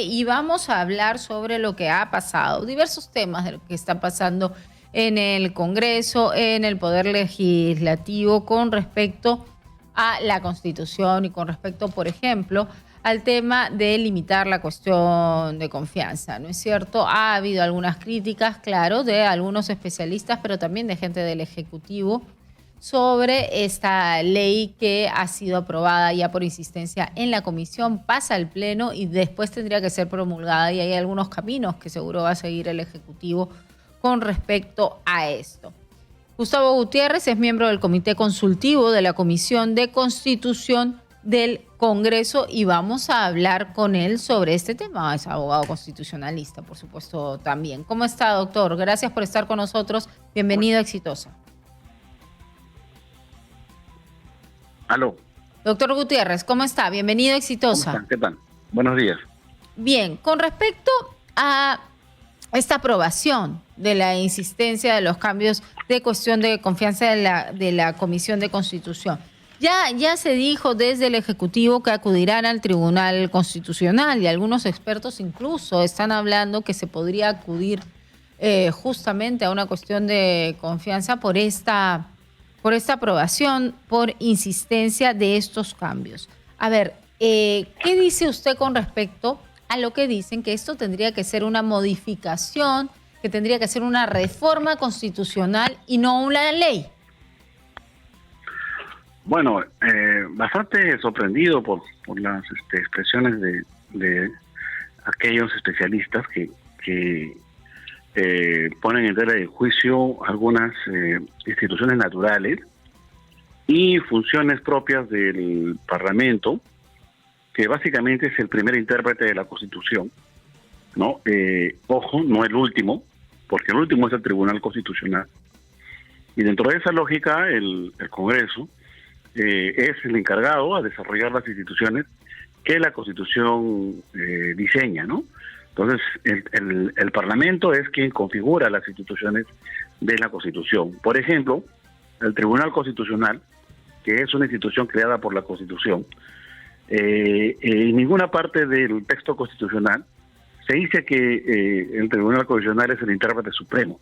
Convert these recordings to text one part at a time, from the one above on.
Y vamos a hablar sobre lo que ha pasado, diversos temas de lo que está pasando en el Congreso, en el Poder Legislativo, con respecto a la Constitución y con respecto, por ejemplo, al tema de limitar la cuestión de confianza, ¿no es cierto? Ha habido algunas críticas, claro, de algunos especialistas, pero también de gente del Ejecutivo, sobre esta ley que ha sido aprobada ya por insistencia en la comisión, pasa al Pleno y después tendría que ser promulgada, y hay algunos caminos que seguro va a seguir el Ejecutivo con respecto a esto. Gustavo Gutiérrez es miembro del Comité Consultivo de la Comisión de Constitución del Congreso y vamos a hablar con él sobre este tema. Es abogado constitucionalista, por supuesto, también. ¿Cómo está, doctor? Gracias por estar con nosotros. Bienvenido a Exitosa. Aló. Doctor Gutiérrez, ¿cómo está? Bienvenido a Exitosa. ¿Cómo están? ¿Qué tal? Buenos días. Bien, con respecto a esta aprobación de la insistencia de los cambios de cuestión de confianza de la Comisión de Constitución, ya se dijo desde el Ejecutivo que acudirán al Tribunal Constitucional y algunos expertos incluso están hablando que se podría acudir justamente a una cuestión de confianza por esta aprobación, por insistencia de estos cambios. A ver, ¿qué dice usted con respecto a lo que dicen que esto tendría que ser una modificación, que tendría que ser una reforma constitucional y no una ley? Bueno, bastante sorprendido por las expresiones de aquellos especialistas que ponen en tela de juicio algunas instituciones naturales y funciones propias del Parlamento, que básicamente es el primer intérprete de la Constitución, ¿no? Ojo, no el último, porque el último es el Tribunal Constitucional. Y dentro de esa lógica, el Congreso es el encargado a desarrollar las instituciones que la Constitución diseña, ¿no? Entonces, el Parlamento es quien configura las instituciones de la Constitución. Por ejemplo, el Tribunal Constitucional, que es una institución creada por la Constitución, en ninguna parte del texto constitucional se dice que el Tribunal Constitucional es el intérprete supremo.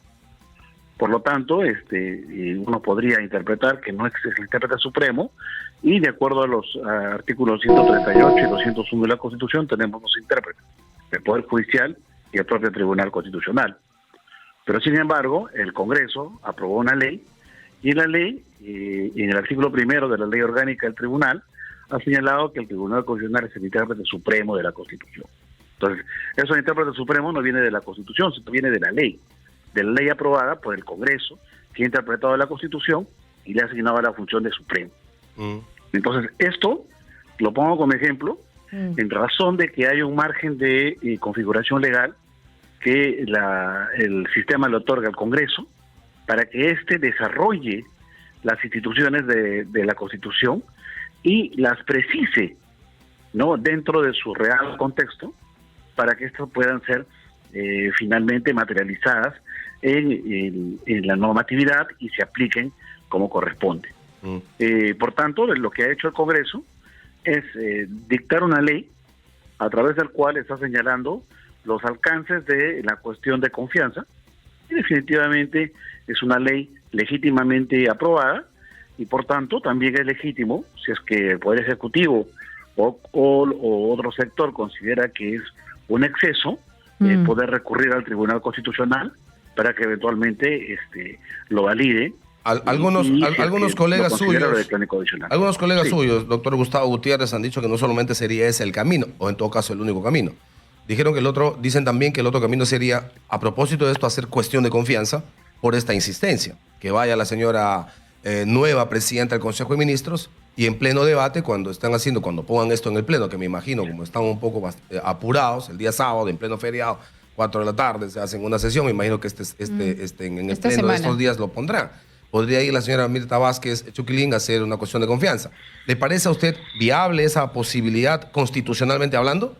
Por lo tanto, uno podría interpretar que no es el intérprete supremo, y de acuerdo a los artículos 138 y 201 de la Constitución tenemos dos intérpretes, el Poder Judicial y el propio Tribunal Constitucional. Pero sin embargo, el Congreso aprobó una ley, y en la ley, en el artículo 1 de la Ley Orgánica del Tribunal, ha señalado que el Tribunal Constitucional es el intérprete supremo de la Constitución. Entonces, eso, el intérprete supremo no viene de la Constitución, sino viene de la ley aprobada por el Congreso, que ha interpretado la Constitución y le ha asignado la función de supremo. Entonces, esto lo pongo como ejemplo en razón de que hay un margen de configuración legal que el sistema le otorga al Congreso para que éste desarrolle las instituciones de la Constitución y las precise, ¿no?, dentro de su real contexto, para que estas puedan ser finalmente materializadas en la normatividad y se apliquen como corresponde. Por tanto, lo que ha hecho el Congreso es dictar una ley a través del cual está señalando los alcances de la cuestión de confianza, y definitivamente es una ley legítimamente aprobada, y por tanto también es legítimo, si es que el Poder Ejecutivo o otro sector considera que es un exceso, poder recurrir al Tribunal Constitucional para que eventualmente lo valide. Algunos colegas suyos, doctor Gustavo Gutiérrez, han dicho que no solamente sería ese el camino, o en todo caso el único camino. Dicen también que el otro camino sería, a propósito de esto, hacer cuestión de confianza por esta insistencia, que vaya la señora nueva presidenta del Consejo de Ministros y en pleno debate, cuando pongan esto en el pleno, que me imagino como están un poco apurados, el día sábado, en pleno feriado, 4 de la tarde, se hacen una sesión, me imagino que en el pleno de estos días lo pondrán. Podría ir la señora Mirta Vázquez Chuquilín a hacer una cuestión de confianza. ¿Le parece a usted viable esa posibilidad constitucionalmente hablando?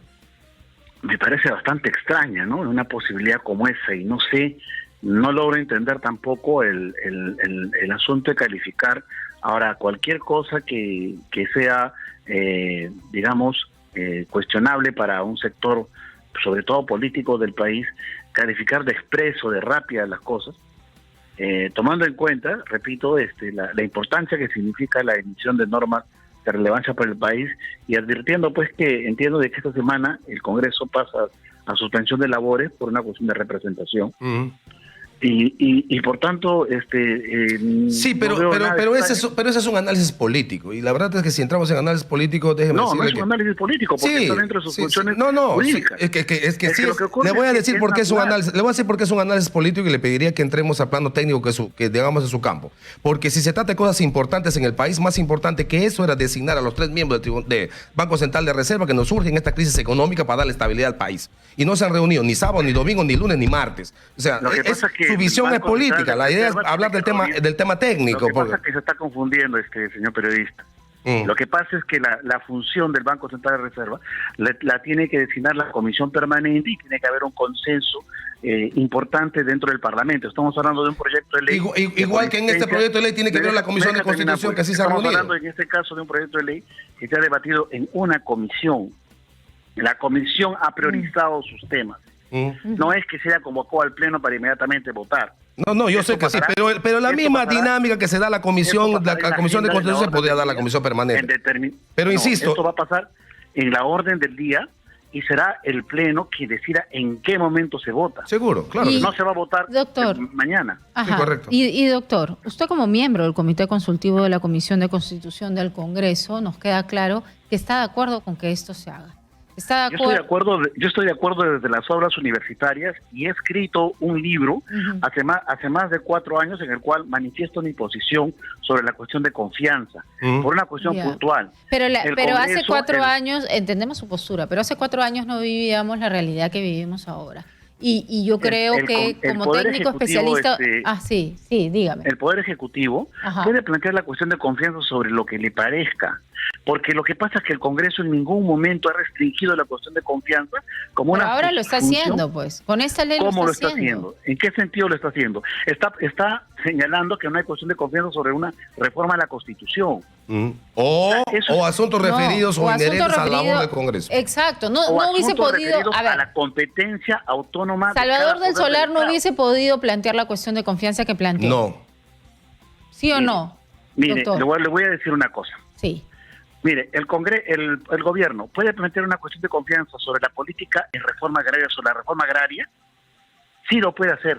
Me parece bastante extraña, ¿no?, una posibilidad como esa, y no logro entender tampoco el asunto de calificar ahora cualquier cosa que sea, cuestionable para un sector sobre todo políticos del país, calificar de expreso, de rápida las cosas, tomando en cuenta, repito, la importancia que significa la emisión de normas de relevancia para el país, y advirtiendo pues que entiendo de que esta semana el Congreso pasa a suspensión de labores por una cuestión de representación. Y por tanto, sí, pero ese es un análisis político, y la verdad es que si entramos en análisis político, déjeme decirle no es un análisis político, porque está dentro de sus funciones jurídicas. Le voy a decir por qué es un análisis, le voy a decir por qué es un análisis político, y le pediría que entremos a plano técnico, que digamos en su campo, porque si se trata de cosas importantes en el país, más importante que eso era designar a los 3 miembros del Banco Central de Reserva que nos surge en esta crisis económica para darle estabilidad al país, y no se han reunido ni sábado, ni domingo, ni lunes, ni martes. O sea, su visión es política, la idea es hablar del tema técnico. Lo que pasa es que se está confundiendo, señor periodista. Lo que pasa es que la función del Banco Central de Reserva la tiene que designar la Comisión Permanente, y tiene que haber un consenso importante dentro del Parlamento. Estamos hablando de un proyecto de ley. Igual que en este proyecto de ley tiene que ver la Comisión de Constitución, que así se ha reunido. Estamos hablando en este caso de un proyecto de ley que se ha debatido en una comisión. La comisión ha priorizado sus temas. No es que se haya convocado al Pleno para inmediatamente votar. No, yo sé que sí, pero la misma dinámica que se da a la Comisión de Constitución se podría dar a la Comisión Permanente. Pero insisto, esto va a pasar en la orden del día, y será el Pleno que decida en qué momento se vota. Seguro, claro. No se va a votar, doctor, mañana. Ajá. Sí, correcto. Y doctor, usted como miembro del Comité Consultivo de la Comisión de Constitución del Congreso, nos queda claro que está de acuerdo con que esto se haga. Yo estoy de acuerdo desde las obras universitarias, y he escrito un libro hace más de 4 años, en el cual manifiesto mi posición sobre la cuestión de confianza, por una cuestión puntual. Pero hace 4 años, entendemos su postura, pero hace 4 años no vivíamos la realidad que vivimos ahora. Y yo creo que como técnico especialista... sí, dígame. El Poder Ejecutivo puede plantear la cuestión de confianza sobre lo que le parezca, porque lo que pasa es que el Congreso en ningún momento ha restringido la cuestión de confianza como pero una ahora lo está haciendo, pues. Con esta ley ¿Cómo lo está haciendo? ¿En qué sentido lo está haciendo? Está señalando que no hay cuestión de confianza sobre una reforma a la Constitución. O asuntos referidos o inherentes a la labor del Congreso. Exacto, no hubiese podido... A la competencia autónoma. Salvador del Solar no hubiese podido plantear la cuestión de confianza que planteó. No. ¿Sí o no? Mire, le voy a decir una cosa. Sí. Mire, el gobierno puede plantear una cuestión de confianza sobre la política en reforma agraria, sobre la reforma agraria. Sí lo puede hacer.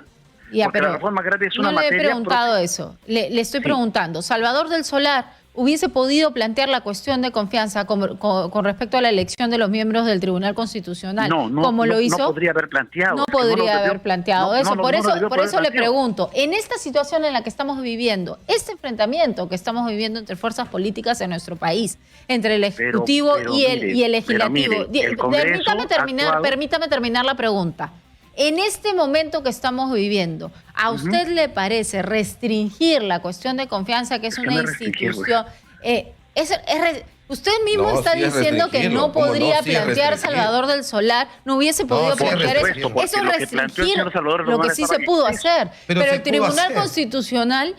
Porque la reforma agraria es una materia... No le he preguntado eso. Le estoy preguntando. Salvador del Solar hubiese podido plantear la cuestión de confianza con respecto a la elección de los miembros del Tribunal Constitucional. ¿Cómo lo hizo? No podría haber planteado. No podría haber planteado eso. Por eso le pregunto, en esta situación en la que estamos viviendo, este enfrentamiento que estamos viviendo entre fuerzas políticas en nuestro país, entre el Ejecutivo y el Legislativo. Permítame terminar la pregunta. En este momento que estamos viviendo, ¿a usted le parece restringir la cuestión de confianza, que es una institución? Usted mismo está diciendo que no podría plantear Salvador del Solar, no hubiese podido plantear eso. Eso es restringir lo que sí se pudo hacer. Pero el Tribunal Constitucional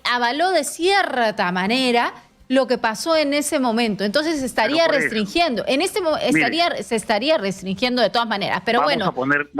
avaló de cierta manera lo que pasó en ese momento. Entonces se estaría restringiendo. Se estaría restringiendo de todas maneras. Pero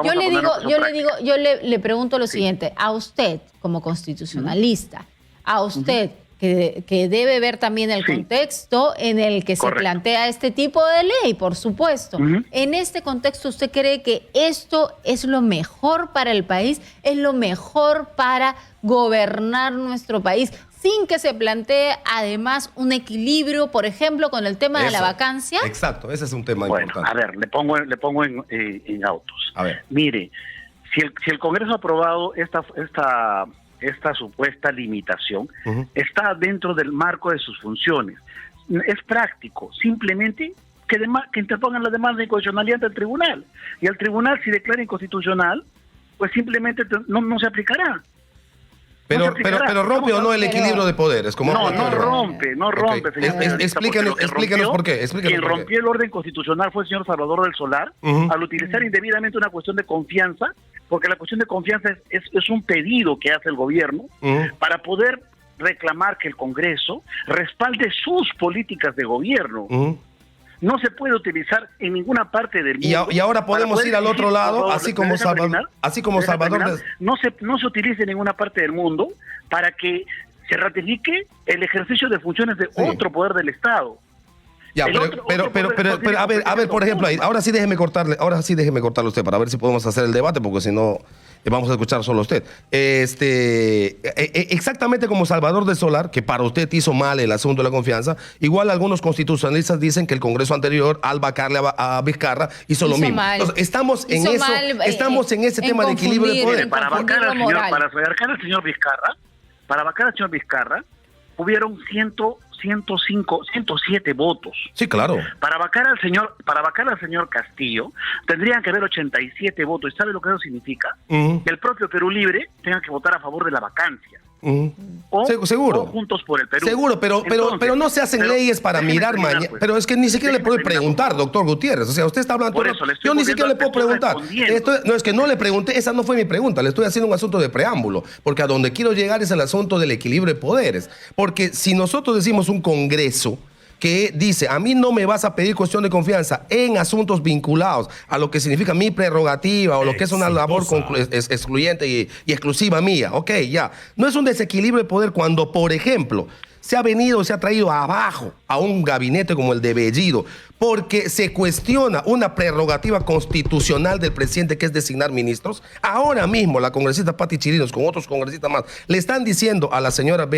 yo le pregunto lo siguiente. A usted, como constitucionalista, a usted, que debe ver también el contexto en el que se plantea este tipo de ley, por supuesto. En este contexto, ¿usted cree que esto es lo mejor para el país? ¿Es lo mejor para gobernar nuestro país? Sin que se plantee además un equilibrio, por ejemplo, con el tema de la vacancia. Exacto, ese es un tema importante. A ver, le pongo en autos. A ver. Mire, si el Congreso ha aprobado esta supuesta limitación, está dentro del marco de sus funciones. Es práctico, simplemente que interpongan la demanda de inconstitucionalidad ante el tribunal. Y el tribunal, si declara inconstitucional, pues simplemente no se aplicará. Pero rompe o no el equilibrio de poderes. No rompe, señor. Explíquenos por qué. Quien rompió el orden constitucional fue el señor Salvador del Solar, al utilizar indebidamente una cuestión de confianza, porque la cuestión de confianza es un pedido que hace el gobierno para poder reclamar que el Congreso respalde sus políticas de gobierno. no se puede utilizar en ninguna parte del mundo. Y ahora podemos ir al otro lado, así como Salvador. No se utiliza en ninguna parte del mundo para que se ratifique el ejercicio de funciones de otro poder del Estado. Ya, pero a ver, por ejemplo, ahora sí déjeme cortarle a usted para ver si podemos hacer el debate, porque si no vamos a escuchar solo a usted. Exactamente como Salvador del Solar, que para usted hizo mal el asunto de la confianza, igual algunos constitucionalistas dicen que el Congreso anterior, al vacarle a Vizcarra, hizo lo mismo. Entonces, estamos en ese tema de equilibrio de poder. Para vacar al señor Vizcarra, hubieron 107 votos. Sí, claro. Para vacar al señor Castillo, tendrían que haber 87 votos. ¿Y sabe lo que eso significa? Que el propio Perú Libre tenga que votar a favor de la vacancia. Seguro. O Juntos por el Perú. Seguro, pero no se hacen leyes para mirar mañana. Pues. Pero es que ni siquiera le puedo preguntar, doctor Gutiérrez. O sea, usted está hablando. Yo ni siquiera le puedo preguntar. No, es que no le pregunté, esa no fue mi pregunta. Le estoy haciendo un asunto de preámbulo. Porque a donde quiero llegar es el asunto del equilibrio de poderes. Porque si nosotros decimos un Congreso que dice, a mí no me vas a pedir cuestión de confianza en asuntos vinculados a lo que significa mi prerrogativa o lo que es una labor excluyente y exclusiva mía. Ok, ya. No es un desequilibrio de poder cuando, por ejemplo, se ha traído abajo a un gabinete como el de Bellido, porque se cuestiona una prerrogativa constitucional del presidente, que es designar ministros. Ahora mismo la congresista Pati Chirinos, con otros congresistas más, le están diciendo a la señora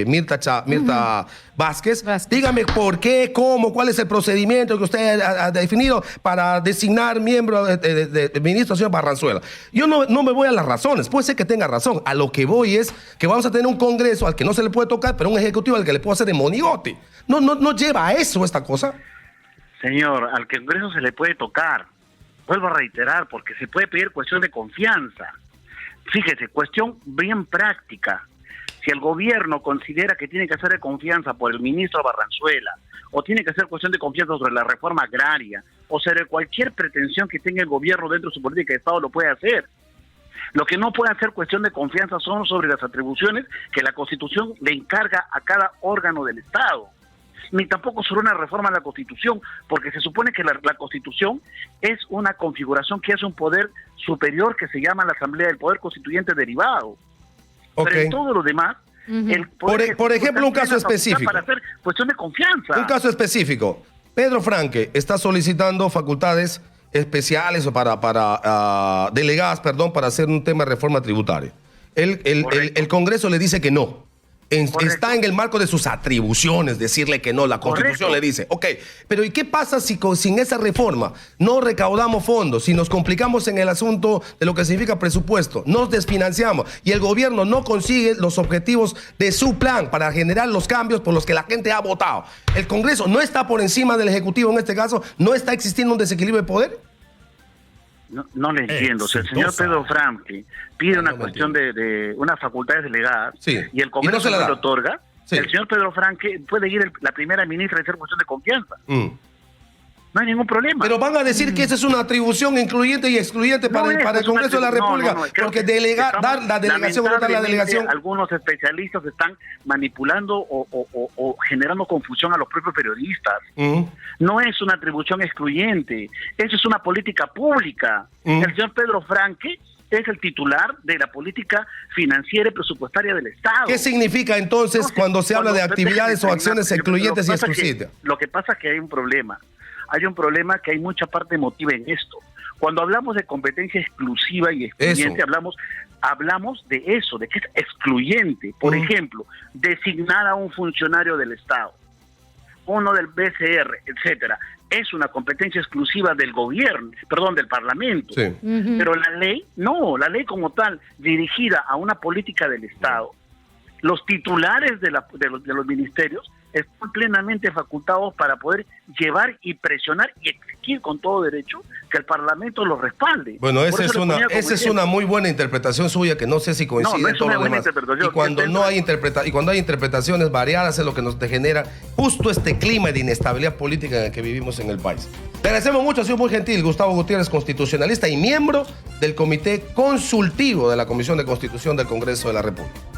Mirta Vázquez, dígame por qué, cómo, cuál es el procedimiento que usted ha definido para designar miembro de ministro, señor Barranzuela. Yo no me voy a las razones, puede ser que tenga razón. A lo que voy es que vamos a tener un Congreso al que no se le puede tocar, pero un ejecutivo al que le puedo hacer de monigote. No lleva a eso esta cosa. Señor, al Congreso se le puede tocar. Vuelvo a reiterar, porque se puede pedir cuestión de confianza. Fíjese, cuestión bien práctica. Si el gobierno considera que tiene que hacer de confianza por el ministro Barranzuela, o tiene que hacer cuestión de confianza sobre la reforma agraria, o sobre cualquier pretensión que tenga el gobierno dentro de su política de Estado, lo puede hacer. Lo que no puede hacer cuestión de confianza son sobre las atribuciones que la Constitución le encarga a cada órgano del Estado. Ni tampoco sobre una reforma a la Constitución, porque se supone que la Constitución es una configuración que hace un poder superior que se llama la Asamblea del Poder Constituyente derivado. Okay. Pero en todo lo demás, por ejemplo, un caso específico. Para hacer cuestión de confianza. Un caso específico. Pedro Franque está solicitando facultades especiales o para delegadas, para hacer un tema de reforma tributaria. El Congreso le dice que no. Está en el marco de sus atribuciones decirle que no. La Constitución le dice, ok, pero ¿y qué pasa si sin esa reforma no recaudamos fondos, si nos complicamos en el asunto de lo que significa presupuesto, nos desfinanciamos y el gobierno no consigue los objetivos de su plan para generar los cambios por los que la gente ha votado? ¿El Congreso no está por encima del Ejecutivo en este caso? ¿No está existiendo un desequilibrio de poder? No le entiendo. Si el señor Pedro Franque pide una cuestión de unas facultades delegadas y el Congreso no se lo otorga, el señor Pedro Franque puede ir la primera ministra y hacer cuestión de confianza. No hay ningún problema. Pero van a decir que esa es una atribución incluyente y excluyente para el Congreso de la República, porque dar la delegación o no dar la delegación. Algunos especialistas están manipulando o generando confusión a los propios periodistas. No es una atribución excluyente, eso es una política pública. El señor Pedro Franque es el titular de la política financiera y presupuestaria del Estado. ¿Qué significa entonces cuando se habla de actividades o acciones excluyentes y exclusivas? Lo que pasa es que hay un problema. Hay un problema que hay mucha parte emotiva en esto. Cuando hablamos de competencia exclusiva y excluyente, hablamos de eso, de que es excluyente. Por ejemplo, designar a un funcionario del Estado, uno del BCR, etcétera. Es una competencia exclusiva del gobierno, del Parlamento. Sí. Pero la ley, la ley como tal, dirigida a una política del Estado, los titulares de los ministerios están plenamente facultados para poder llevar y presionar y exigir con todo derecho que el Parlamento los respalde. Bueno, esa es una muy buena interpretación suya que no sé si coincide con lo demás. Y cuando hay interpretaciones variadas es lo que nos genera justo este clima de inestabilidad política en el que vivimos en el país. Le agradecemos mucho, ha sido muy gentil Gustavo Gutiérrez, constitucionalista y miembro del Comité Consultivo de la Comisión de Constitución del Congreso de la República.